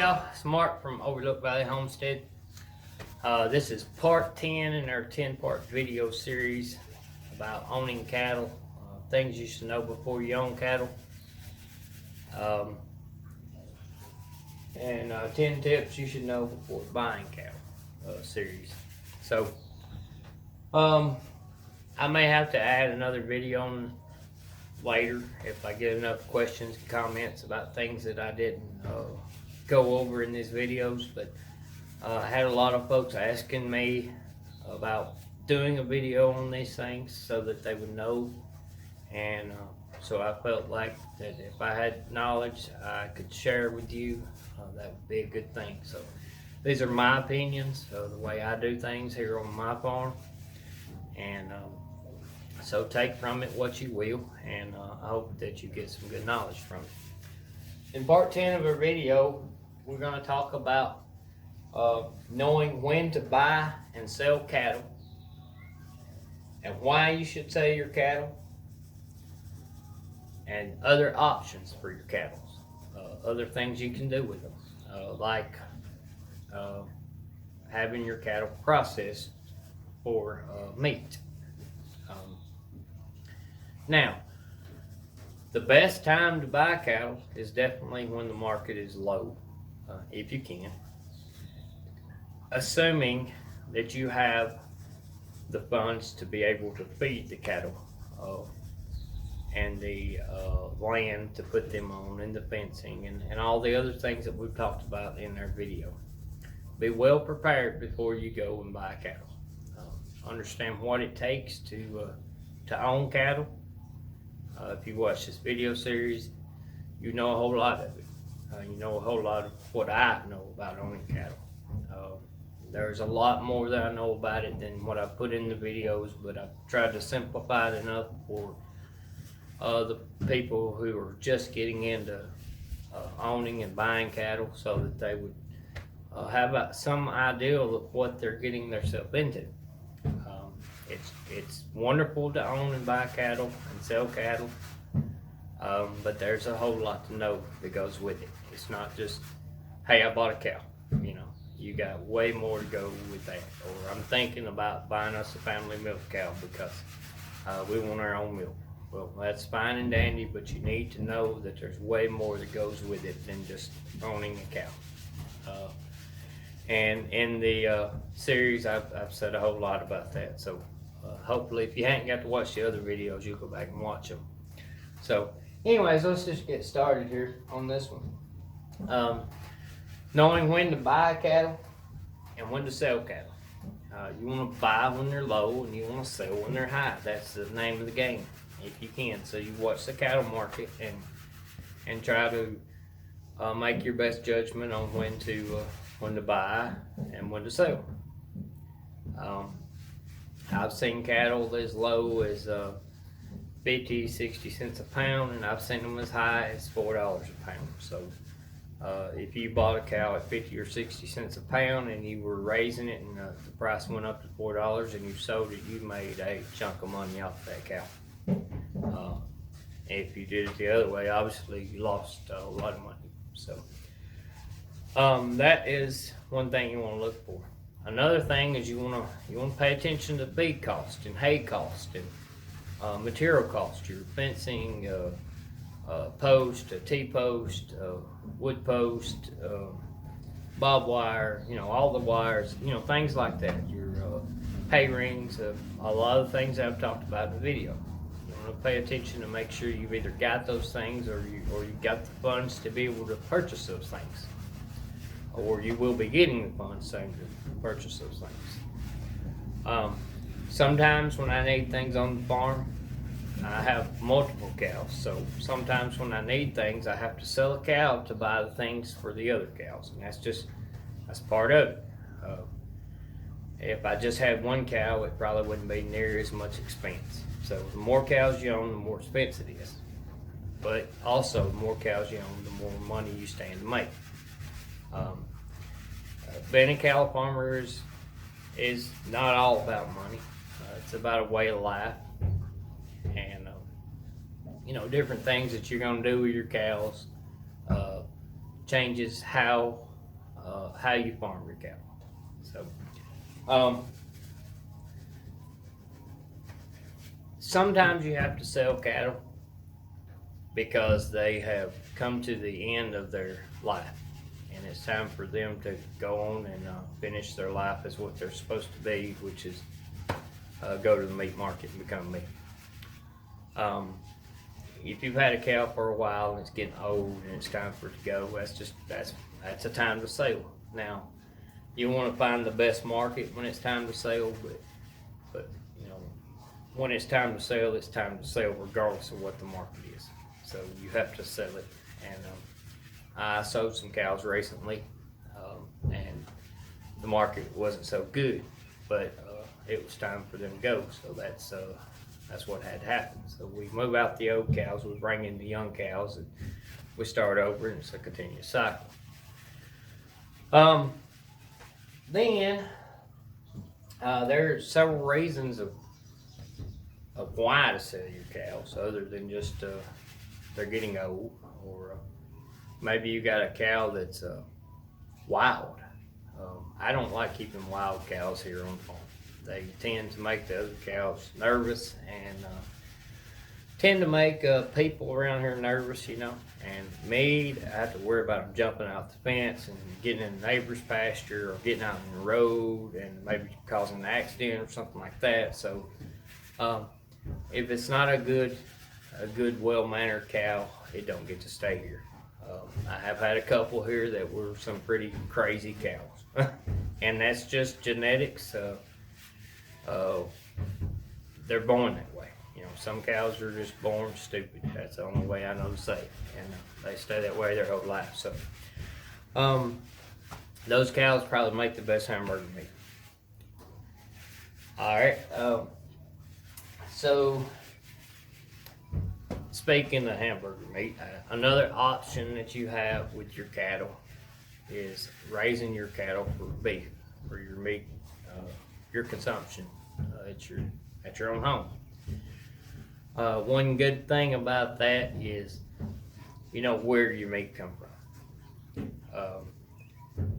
y'all, it's Mark from Overlook Valley Homestead. This is part 10 in our 10-part video series about owning cattle, things you should know before you own cattle, and 10 tips you should know before buying cattle series. So I may have to add another video on later if I get enough questions and comments about things that I didn't go over in these videos, but I had a lot of folks asking me about doing a video on these things so that they would know, and so I felt like that if I had knowledge I could share with you, that would be a good thing. So these are my opinions, the way I do things here on my farm, and so take from it what you will, and I hope that you get some good knowledge from it. In part 10 of our video, we're going to talk about knowing when to buy and sell cattle, and why you should sell your cattle, and other options for your cattle, other things you can do with them, like having your cattle processed for meat. Now, the best time to buy cattle is definitely when the market is low, if you can, assuming that you have the funds to be able to feed the cattle and the land to put them on, and the fencing, and all the other things that we've talked about in our video. Be well prepared before you go and buy cattle. Understand what it takes to own cattle. If you watch this video series, you know a whole lot of it. You know a whole lot of what I know about owning cattle. There's a lot more that I know about it than what I put in the videos, but I've tried to simplify it enough for the people who are just getting into owning and buying cattle, so that they would have some idea of what they're getting themselves into. It's wonderful to own and buy cattle and sell cattle, but there's a whole lot to know that goes with it. It's not just, hey, I bought a cow. You know, you got way more to go with that. Or I'm thinking about buying us a family milk cow because we want our own milk. Well, that's fine and dandy, but you need to know that there's way more that goes with it than just owning a cow. And in the series, I've said a whole lot about that. So hopefully, if you haven't got to watch the other videos, you'll go back and watch them. So anyways, let's just get started here on this one. Knowing when to buy cattle and when to sell cattle. You want to buy when they're low, and you want to sell when they're high. That's the name of the game, if you can. So you watch the cattle market and try to make your best judgment on when to buy and when to sell. I've seen cattle as low as 50, 60 cents a pound, and I've seen them as high as $4 a pound. So if you bought a cow at 50 or 60 cents a pound and you were raising it, and the price went up to $4 and you sold it, you made a chunk of money off that cow. If you did it the other way, obviously you lost a lot of money. So that is one thing you want to look for. Another thing is you want to pay attention to feed cost and hay cost and material cost. Your fencing, post, T-post, wood post, bob wire, all the wires, things like that. Your hay rings, a lot of things I've talked about in the video. You want to pay attention to make sure you've either got those things or you've got the funds to be able to purchase those things, or you will be getting the funds to purchase those things. Sometimes when I need things on the farm, I have multiple cows, so sometimes when I need things, I have to sell a cow to buy the things for the other cows, and that's part of it. If I just had one cow, it probably wouldn't be near as much expense. So the more cows you own, the more expense it is. But also, the more cows you own, the more money you stand to make. Being a cow farmer is not all about money. It's about a way of life, and different things that you're going to do with your cows changes how how you farm your cattle. So, sometimes you have to sell cattle because they have come to the end of their life, and it's time for them to go on and finish their life as what they're supposed to be, which is go to the meat market and become meat. If you've had a cow for a while and it's getting old and it's time for it to go, that's a time to sell. Now, you want to find the best market when it's time to sell, but you know, when it's time to sell, it's time to sell regardless of what the market is. So you have to sell it. And I sold some cows recently, and the market wasn't so good, but it was time for them to go. So that's what had happened. So we move out the old cows, we bring in the young cows, and we start over, and it's a continuous cycle. Then there are several reasons of why to sell your cows, other than just they're getting old, or maybe you got a cow that's wild. I don't like keeping wild cows here on the farm. They tend to make the other cows nervous, and tend to make people around here nervous, you know. And me, I have to worry about them jumping out the fence and getting in the neighbor's pasture, or getting out in the road and maybe causing an accident or something like that. So if it's not a good, well-mannered cow, it don't get to stay here. I have had a couple here that were some pretty crazy cows, and that's just genetics. They're born that way. You know, some cows are just born stupid. That's the only way I know to say it, and they stay that way their whole life. So, those cows probably make the best hamburger meat. All right. So, speaking of hamburger meat, another option that you have with your cattle is raising your cattle for beef, for your meat, your consumption at your own home. One good thing about that is, you know where your meat come from.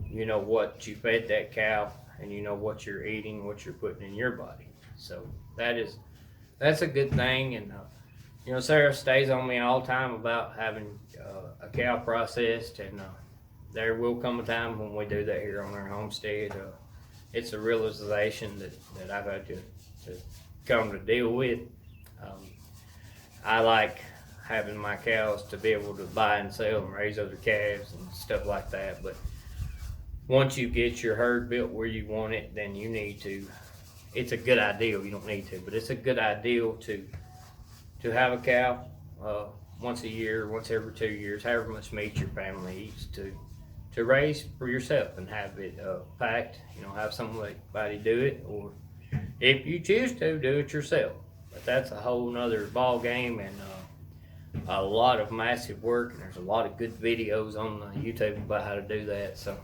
You know what you fed that cow, and you know what you're eating, what you're putting in your body. So that's a good thing. And you know, Sarah stays on me all the time about having a cow processed, and there will come a time when we do that here on our homestead. It's a realization that I've had to come to deal with. I like having my cows to be able to buy and sell and raise other calves and stuff like that, but once you get your herd built where you want it, then you need to, it's a good idea, you don't need to, but it's a good idea to have a cow once a year, once every 2 years, however much meat your family eats, to raise for yourself and have it packed. You know, have somebody do it, or if you choose to, do it yourself. But that's a whole nother ball game, and a lot of massive work, and there's a lot of good videos on YouTube about how to do that. So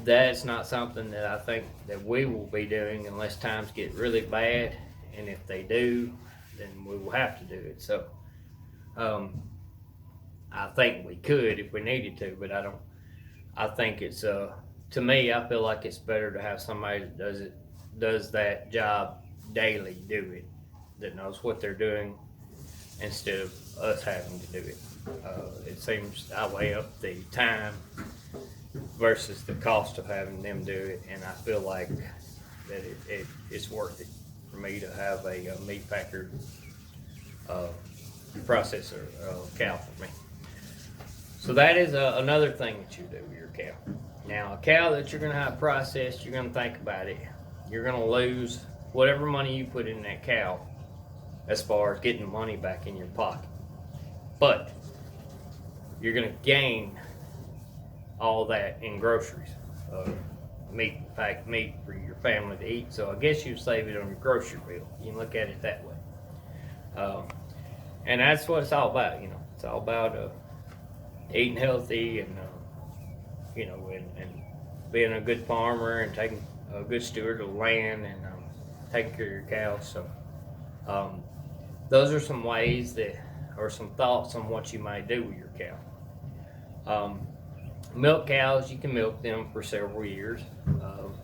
that's not something that I think that we will be doing unless times get really bad, and if they do, then we will have to do it. So I think we could if we needed to, but I don't. I think it's to me, I feel like it's better to have somebody that does that job daily, do it, that knows what they're doing, instead of us having to do it. It seems I weigh up the time versus the cost of having them do it, and I feel like that it's worth it for me to have a meat packer processor cow for me. So that is another thing that you do with your cow. Now, a cow that you're going to have processed, you're going to think about it. You're going to lose whatever money you put in that cow as far as getting money back in your pocket. But you're going to gain all that in groceries, packed meat for your family to eat. So I guess you save it on your grocery bill. You can look at it that way. And that's what it's all about, you know. It's all about eating healthy, and you know, and being a good farmer, and taking a good steward of the land, and taking care of your cows. So those are some ways that, or some thoughts on what you might do with your cow. Milk cows, you can milk them for several years.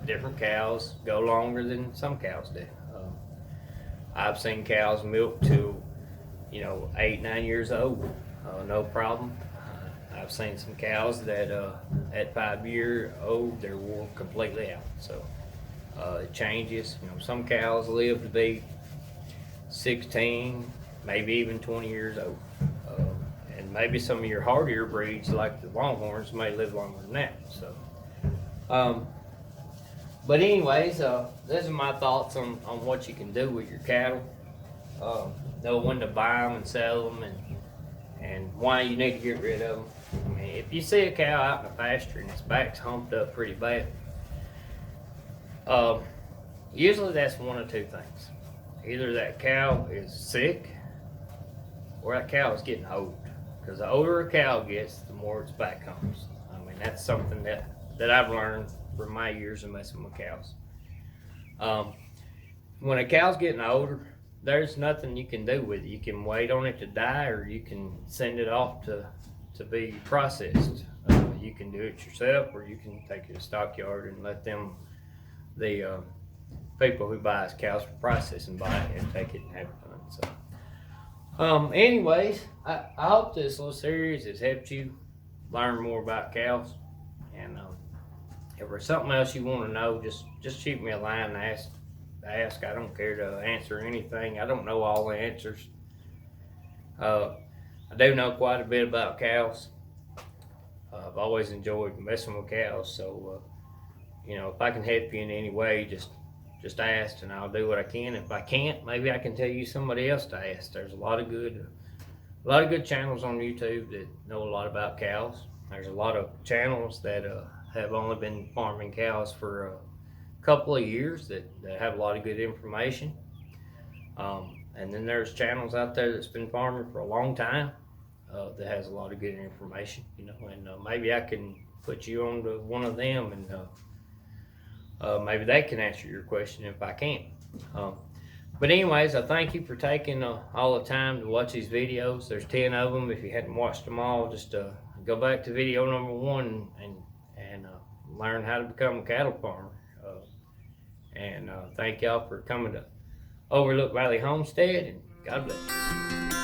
Different cows go longer than some cows do. I've seen cows milk to 8, 9 years old, no problem. I've seen some cows that at 5 year old they're worn completely out. So it changes. Some cows live to be 16, maybe even 20 years old. And maybe some of your hardier breeds like the Longhorns may live longer than that. So, but anyways, those are my thoughts on what you can do with your cattle. Know when to buy them and sell them, and why you need to get rid of them. I mean, if you see a cow out in the pasture and its back's humped up pretty bad, usually that's one of two things. Either that cow is sick, or that cow is getting old. Because the older a cow gets, the more its back humps. I mean, that's something that I've learned from my years of messing with cows. When a cow's getting older, there's nothing you can do with it. You can wait on it to die, or you can send it off to be processed. You can do it yourself, or you can take it to a stockyard and let them, the people who buy cows for processing, buy it and take it and have it done. So, anyways, I hope this little series has helped you learn more about cows. And if there's something else you want to know, just shoot me a line and ask. I don't care to answer anything. I don't know all the answers. I do know quite a bit about cows. I've always enjoyed messing with cows, so if I can help you in any way, just ask and I'll do what I can. If I can't, maybe I can tell you somebody else to ask. There's a lot of good channels on YouTube that know a lot about cows. There's a lot of channels that have only been farming cows for a couple of years that have a lot of good information. And then there's channels out there that's been farming for a long time that has a lot of good information, and maybe I can put you on to one of them, and maybe they can answer your question if I can't. But anyways, I thank you for taking all the time to watch these videos. There's 10 of them. If you hadn't watched them all, just go back to video number 1 and learn how to become a cattle farmer. And thank y'all for coming to Overlook Valley Homestead, and God bless you.